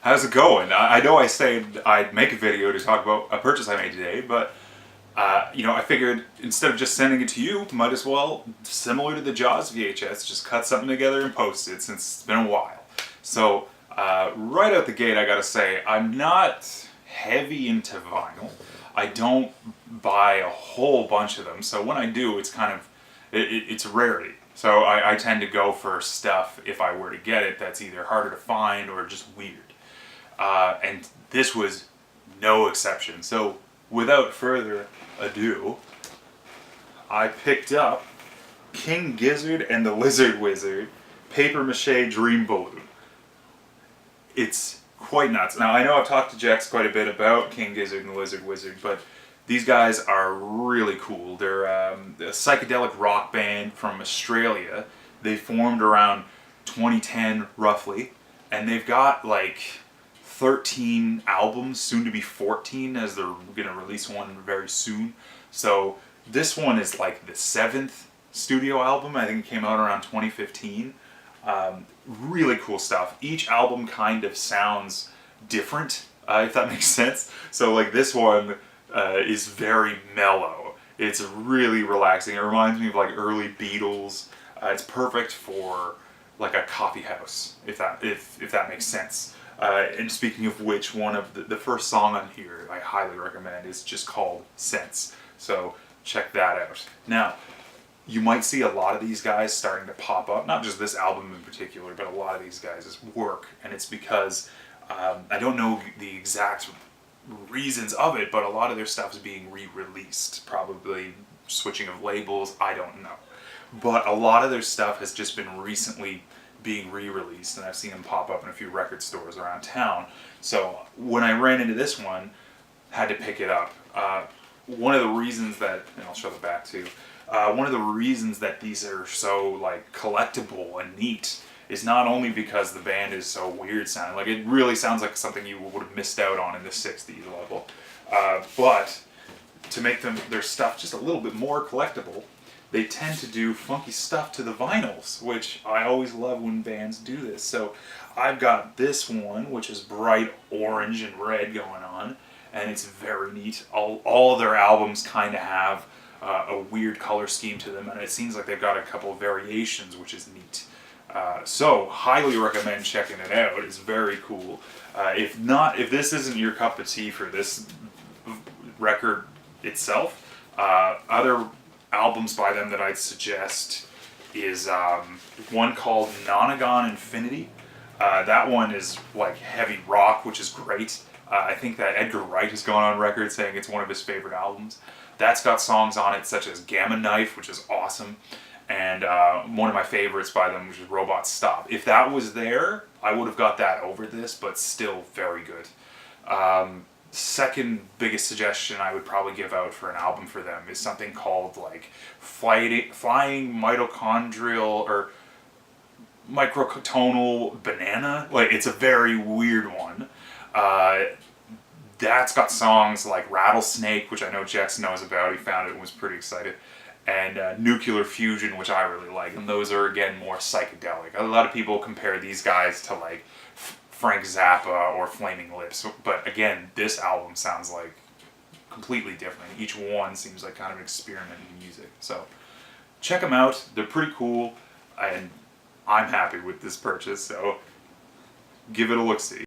How's it going? I know I said I'd make a video to talk about a purchase I made today, but you know, I figured instead of just sending it to you, might as well, similar to the Jaws VHS, just cut something together and post it since it's been a while. So right out the gate, I gotta say, I'm not heavy into vinyl. I don't buy a whole bunch of them, so when I do, it's kind of, it's a rarity. So I tend to go for stuff, if I were to get it, that's either harder to find or just weird. And this was no exception. So without further ado, I picked up King Gizzard and the Lizard Wizard Paper Mache Dream Balloon. It's quite nuts. Now I know I've talked to Jax quite a bit about King Gizzard and the Lizard Wizard, but these guys are really cool. They're a psychedelic rock band from Australia. They formed around 2010 roughly, and they've got like 13 albums, soon to be 14, as they're gonna release one very soon. So this one is like the 7th studio album. I think it came out around 2015. Really cool stuff. Each album kind of sounds different, if that makes sense. So like this one is very mellow. It's really relaxing. It reminds me of like early Beatles. It's perfect for like a coffee house, if that makes sense. And speaking of which, one of the first song on here I highly recommend is just called Sense. So check that out. Now, you might see a lot of these guys starting to pop up, not just this album in particular, but a lot of these guys' work, and it's because, I don't know the exact reasons of it, but a lot of their stuff is being re-released, probably switching of labels, I don't know. But a lot of their stuff has just been recently being re-released, and I've seen them pop up in a few record stores around town. So when I ran into this one, had to pick it up. One of the reasons that, and I'll show the back too, one of the reasons that these are so like collectible and neat is not only because the band is so weird sounding, like it really sounds like something you would have missed out on in the 60s level, but to make their stuff just a little bit more collectible, they tend to do funky stuff to the vinyls, which I always love when bands do this. So I've got this one, which is bright orange and red going on, and it's very neat. All their albums kind of have a weird color scheme to them, and it seems like they've got a couple of variations, which is neat. So highly recommend checking it out. It's very cool. If this isn't your cup of tea for this record itself, other albums by them that I'd suggest is one called Nonagon Infinity. That one is like heavy rock, which is great. I think that Edgar Wright has gone on record saying it's one of his favorite albums. That's got songs on it such as Gamma Knife, which is awesome, and one of my favorites by them, which is Robot Stop. If that was there, I would have got that over this, but still very good. Second biggest suggestion I would probably give out for an album for them is something called like Flying Mitochondrial or Microtonal Banana. Like, it's a very weird one. That's got songs like Rattlesnake, which I know Jax knows about. He found it and was pretty excited. And Nuclear Fusion, which I really like. And those are, again, more psychedelic. A lot of people compare these guys to like Frank Zappa or Flaming Lips. But again, this album sounds like completely different. Each one seems like kind of an experiment in music. So check them out. They're pretty cool. And I'm happy with this purchase. So give it a look-see.